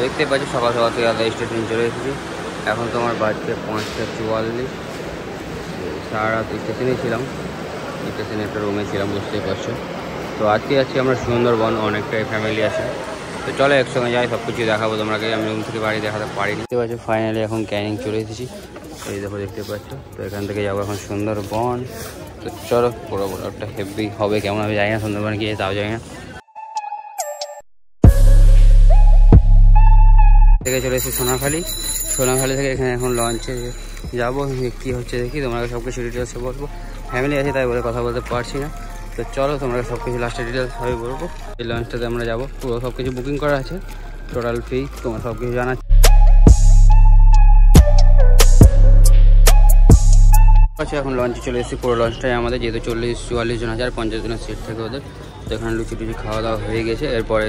দেখতে পাচ্ছি সকাল সকাল থেকে আলাদা স্টেশন চলে এসেছি। এখন তোমার বাজছে 5:44। সারা রাত স্টেশনেই ছিলাম, স্টেশনে একটা রুমে ছিলাম, বুঝতেই পারছো। তো আজকে যাচ্ছি আমরা সুন্দরবন, অনেকটাই ফ্যামিলি আছে। তো চলো একসঙ্গে যাই, সব কিছু দেখাবো তোমাকে। আমি রুম থেকে বাড়ি দেখাতে পারিনি। দেখতে পাচ্ছ ফাইনালি এখন ক্যানিং চলে এসেছি, এই দেখো দেখতে পাচ্ছ। তো এখান থেকে যাবো এখন সুন্দরবন। তো চলো, পুরো একটা হেভি হবে, কেমন হবে যাই না, সুন্দরবন গিয়ে তাও যাই না। থেকে চলে এসেছি সোনাখালি। সোনাখালি থেকে এখানে এখন লঞ্চে যাবো, কী হচ্ছে দেখি, তোমাকে সব কিছু ডিটেলসে বলবো। ফ্যামিলি আছে তাই বলে কথা বলতে পারছি না। তো চলো তোমাকে সব কিছু লাস্টে ডিটেলস ভাবে বলবো। এই লঞ্চটাতে আমরা যাবো, পুরো সব কিছু বুকিং করা আছে, টোটাল ফি তোমার সব কিছু জানা আছে। এখন লঞ্চে চলে এসেছি, পুরো লঞ্চটাই আমাদের, যেহেতু 40-44 জন আছে, 50 জনের সিট থাকে ওদের। তো এখানে লুচি টুচি খাওয়া দাওয়া হয়ে গেছে। এরপরে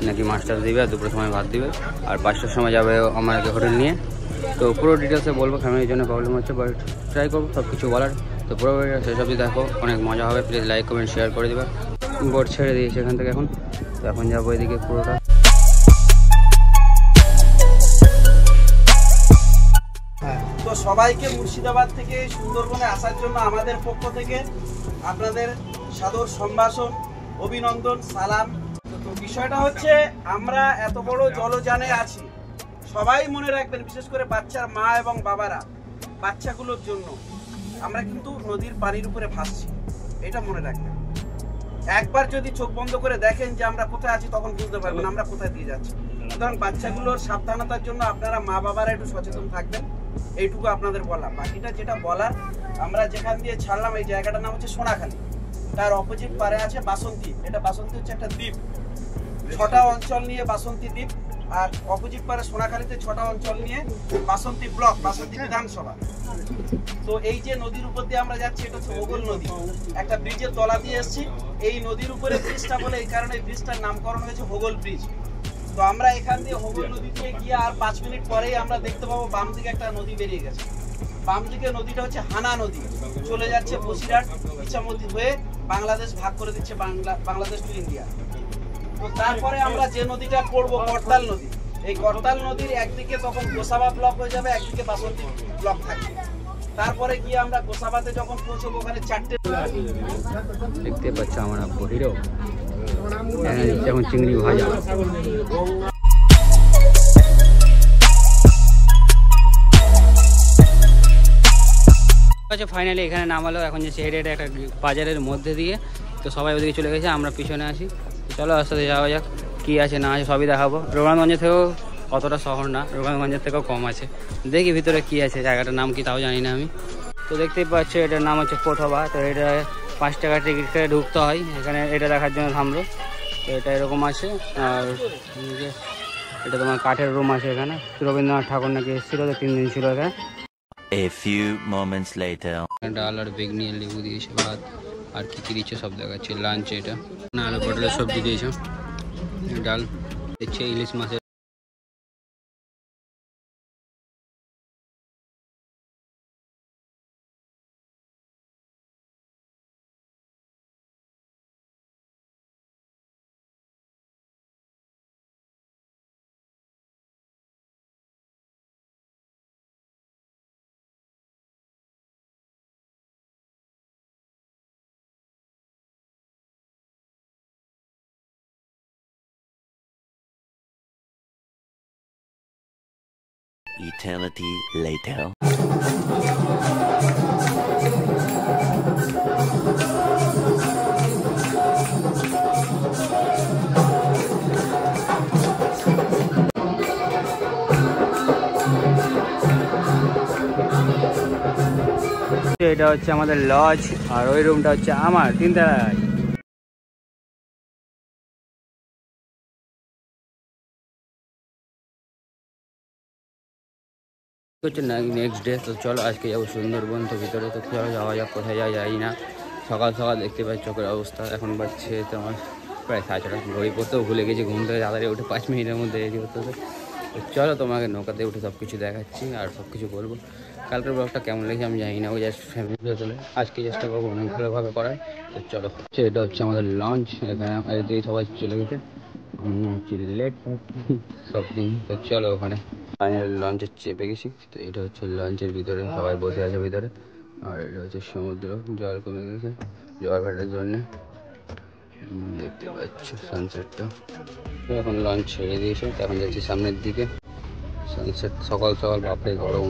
নাকি মাস্টার দিবে, আর দুপুরের সময় ভাত দিবে, আর 5টার সময় যাবে আমাকে হোটেল নিয়ে। তো পুরো ডিটেলসে বলবো, ফ্যামিলির জন্য প্রবলেম হচ্ছে, বাট ট্রাই করবো সব কিছু বলার। তো পুরো সেসব যদি দেখো, অনেক মজা হবে। প্লিজ লাইক কমেন্ট শেয়ার করে দেবে। বোট ছেড়ে দিয়েছে এখান থেকে এখন। তো এখন যাবো এদিকে পুরোটা। তো সবাইকে মুর্শিদাবাদ থেকে সুন্দরবনে আসার জন্য আমাদের পক্ষ থেকে আপনাদের সাদর সম্ভাষণ, অভিনন্দন, সালাম। তো বিষয়টা হচ্ছে, আমরা এত বড় জলযানে আছি, সবাই মনে রাখবেন, বিশেষ করে বাচ্চার মা এবং বাবারা, বাচ্চাগুলোর জন্য আমরা কিন্তু নদীর পানির উপরে ভাসছি, এটা মনে রাখবেন। একবার যদি চোখ বন্ধ করে দেখেন যে আমরা কোথায় আছি, তখন বুঝতে পারবেন আমরা কোথায় দিয়ে যাচ্ছি। সুতরাং বাচ্চাগুলোর সাবধানতার জন্য আপনারা মা বাবারা একটু সচেতন থাকবেন, এইটুকু আপনাদের বলা। বাকিটা যেটা বলার, আমরা যেখান দিয়ে ছাড়লাম, এই জায়গাটার নাম হচ্ছে সোনাখালি, তার অপোজিট পারে আছে বাসন্তী। এটা বাসন্তী হচ্ছে একটা দ্বীপ, 6টা অঞ্চল নিয়ে বাসন্তী দ্বীপ। আর অপোজিট পারে সোনাখালীতে 6টা অঞ্চল নিয়ে বাসন্তী ব্লক, বাসন্তী বিধানসভা। তো এই যে নদীর উপর দিয়ে আমরা যাচ্ছি, এটা হচ্ছে হোগল নদী, একটা ব্রিজের তলা দিয়ে এসেছি। এই নদীর উপরে ব্রিজটা বলে এই কারণে ব্রিজটার নামকরণ হয়েছে হোগল ব্রিজ। তো আমরা এখান দিয়ে হোগল নদী দিয়ে গিয়ে আর 5 মিনিট পরেই আমরা দেখতে পাবো বাম দিকে একটা নদী বেরিয়ে গেছে। বাম দিকে নদীটা হচ্ছে হানা নদী, চলে যাচ্ছে বসিরহাট ইছামতি হয়ে বাংলাদেশ ভাগ করে দিচ্ছে, বাংলাদেশ টু ইন্ডিয়া। তো তারপরে আমরা যে নদীটা পড়বো, করতাল নদী। এই করতাল নদীর একদিকে তখন গোসাবা ব্লক হয়ে যাবে, একদিকে বাসন্তী ব্লক থাকবে। তারপরে গিয়ে আমরা গোসাবাতে যখন পৌঁছবো, ওখানে 4টে দেখতে পাচ্ছ আমার আব্বু হিরো এখন চিংড়ি ভাজা। আচ্ছা ফাইনালি এখানে নামালো, এখন যে হেঁটে হেঁটে একটা বাজারের মধ্যে দিয়ে। তো সবাই ওদিকে চলে গেছে, আমরা পিছনে আসি। চলো আস্তে আস্তে যাওয়া যাক, কী আছে না আছে সবই দেখাবো। রঘুনাথগঞ্জের থেকেও অতটা শহর না, রঘুনাথগঞ্জের থেকেও কম আছে। দেখি ভিতরে কী আছে, জায়গাটার নাম কি তাও জানি না আমি। তো দেখতেই পাচ্ছি এটার নাম হচ্ছে কোথবা। তো এটা 5 টাকা টিকিট করে ঢুকতে হয় এখানে, এটা দেখার জন্য থামলো। তো এটা এরকম আছে। আর এটা তোমার কাঠের রুম আছে এখানে, রবীন্দ্রনাথ ঠাকুর নাকি এসেছিল, 3 দিন ছিল এখানে। A few moments later. ডাল আর বেগনি আর লেবু দিয়েছে, ভাত আর কি দিচ্ছে সব দেখাচ্ছে। লাঞ্চ এটা না, আলু পটলের সবজি দিয়েছে, ডাল দিচ্ছে, ইলিশ মাছের। Eternity later. এটা হচ্ছে আমাদের লজ, আর ওই রুমটা হচ্ছে আমার 3 তলায়। হচ্ছে নেক্সট ডে। তো চলো আজকে যাবো সুন্দরবন। তো ভিতরে তো চলো যাওয়া যাক, কোথায় যাই না। সকাল সকাল দেখতে পাই চোখের অবস্থা, এখন বাজছে তোমার প্রায় 6:30। ঘড়ি পড়তেও ভুলে গেছি, ঘুম থেকে তাড়াতাড়ি উঠে 5 মিনিটের মধ্যে রেডি হতে হবে। তো চলো তোমাকে নৌকাতে উঠে সব কিছু দেখাচ্ছি আর সব কিছু বলবো। কালকের ব্লগটা কেমন লেগেছে আমি জানি না, ওই জাস্ট ফ্যামিলি চলে আজকে চেষ্টা করবো অনেক ভালোভাবে করার। তো চলো, এটা হচ্ছে আমাদের লঞ্চ, এখানে সবাই চলে গেছে, চিল্লেট সব দিন। তো চলো ওখানে ফাইনাল লঞ্চে চেপে গেছি। তো এটা হচ্ছে লঞ্চের ভিতরে, সবাই বসে আছে ভিতরে। আর এটা হচ্ছে সমুদ্র, জল কমে গেছে জল ভাটার জন্যে। দেখতে পাচ্ছ সানসেটটা। এখন লঞ্চ ছেড়ে দিয়েছে, তো এখন যাচ্ছি সামনের দিকে। সানসেট সকাল সকাল, বাপরে গরম।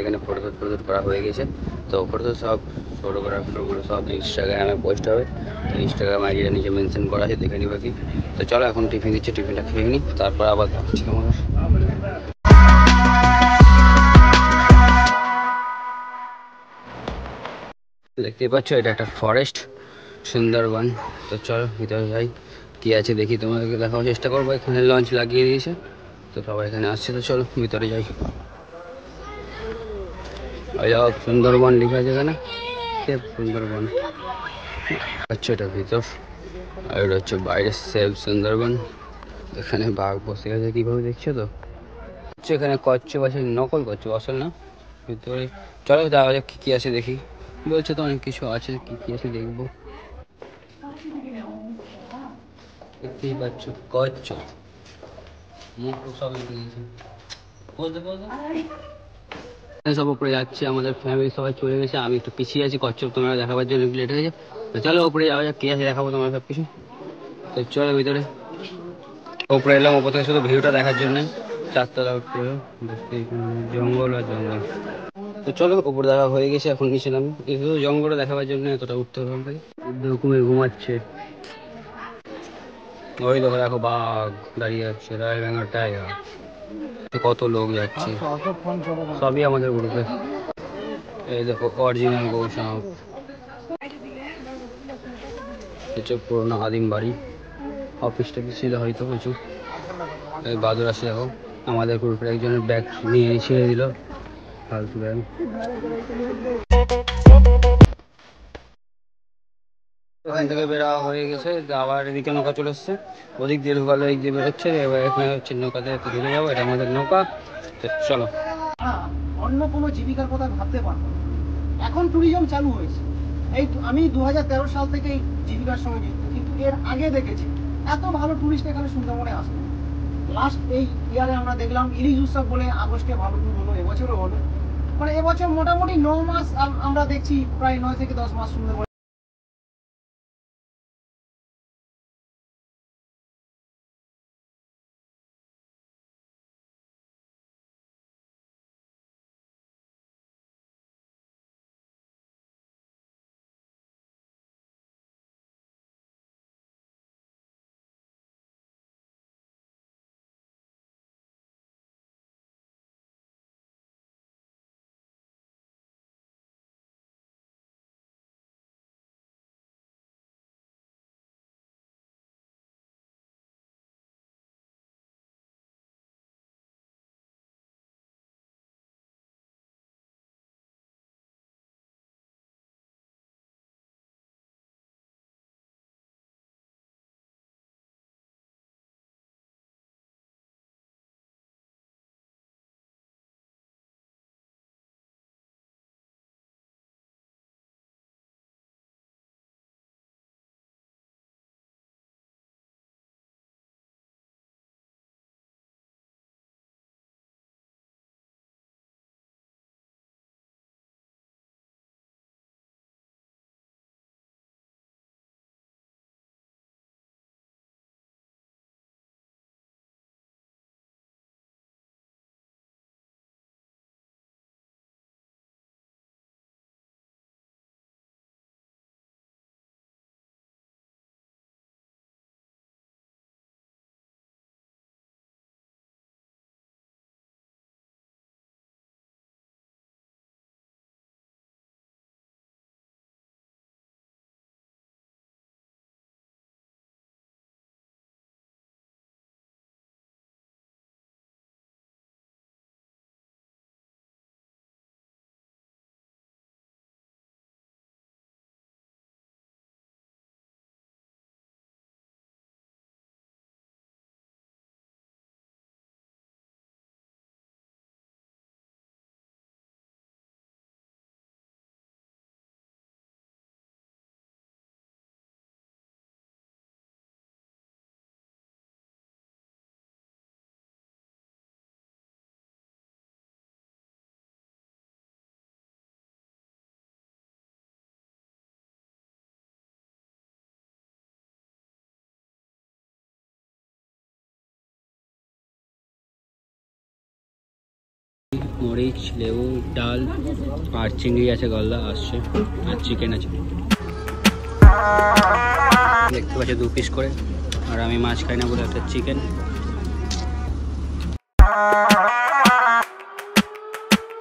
এখানে ফটো করা হয়ে গেছে। তো ফটো সব ফটোগ্রাফারগুলো সব ইনস্টাগ্রামে পোস্ট হবে। তো ইনস্টাগ্রাম আইডিটা নিচে মেনশন করা আছে, দেখে নিবা কি। তো চলো এখন টিফিন দিচ্ছে, টিফিনটা খেয়ে নিই, তারপর আবার ভাবছি তোমার। দেখতে পাচ্ছ এটা একটা ফরেস্ট, সুন্দরবন। তো চলো ভিতরে যাই, কি আছে দেখি, তোমাদেরকে দেখার চেষ্টা করবো। এখানে লঞ্চ লাগিয়ে দিয়েছে, তো সবাই এখানে আসছে। তো চলো ভিতরে যাই। সুন্দরবন লেখা আছে এখানে, সুন্দরবন। আচ্ছা এটা ভিতর, আর এটা হচ্ছে বাইরে সেভ সুন্দরবন। এখানে বাঘ বসে আছে কিভাবে দেখছো তো। এখানে কচ্ছপ আছে, নকল কচ্ছপ, আসল না। ভিতরে চলো যাওয়া যাক, কি আছে দেখি। বলছে তো অনেক কিছু আছে, কি আছে দেখবো। দেখতেই পাচ্ছ কচ্ছপ, মুখ সব দিয়েছে। সব উপরে যাচ্ছে, আমাদের ফ্যামিলি সবাই চলে গেছে, আমি একটু পিছিয়ে আছি। কচ্ছপ তোমরা দেখাবার জন্য লেট হয়ে গেছে। তো চলো উপরে যাওয়া যাক, কে আছে দেখাবো তোমার সব কিছু। তো চলো ভিতরে। উপরে এলাম, উপর থেকে শুধু ভিউটা দেখার জন্য। চারতলা উপরে জঙ্গল আর জঙ্গল। তো চলো উপরে দেখা হয়ে গেছে, এখন নিচে নামি। শুধু জঙ্গলটা দেখাবার জন্য এতটা উঠতে হবে আমাকে। ঘুমিয়ে ঘুমাচ্ছে। ওই দেখো দেখো বাঘ দাঁড়িয়ে যাচ্ছে, রয়্যাল বেঙ্গল টাইগার। কত লোক যাচ্ছে, সবই আমাদের গ্রুপে। এই দেখো অরিজিনাল গৌসাপ। কিছু পুরোনো আদিম বাড়ি, অফিসটা ছিল হয়তো কিছু। এই বাদুর আসে দেখো, আমাদের গ্রুপের একজনের ব্যাগ নিয়ে ছেড়ে দিল, ফালতু ব্যাগ। ওখান থেকে বেরা হয়ে গেছে, আবার এদিকে নৌকা চলে এসছে। ওদিক দিয়ে ঢুকালো, এই দিয়ে বেরোচ্ছে। এবার এখানে হচ্ছে নৌকাতে ঢুকে যাবো, এটা আমাদের নৌকা। চলো। অন্য কোনো জীবিকার কথা ভাবতে পারবো না। এখন ট্যুরিজম চালু হয়েছে, এই আমি 2013 সাল থেকে এই জীবিকার সঙ্গে যুক্ত, কিন্তু এর আগে দেখেছি এত ভালো ট্যুরিস্ট এখানে সুন্দরবনে আসে। লাস্ট এই ইয়ারে আমরা দেখলাম ইলিশ উৎসব বলে আগস্টে ভালো ট্যুর হলো, এবছরও হলো। মানে এবছর মোটামুটি 9 মাস আমরা দেখছি, প্রায় 9 থেকে 10 মাস সুন্দরবনে মরিচ, লেবু, ডাল আর চিংড়ি আছে, গলদা আসছে, আর চিকেন আছে। দেখতে পাচ্ছি 2 পিস করে, আর আমি মাছ খাই না বলে একটা চিকেন।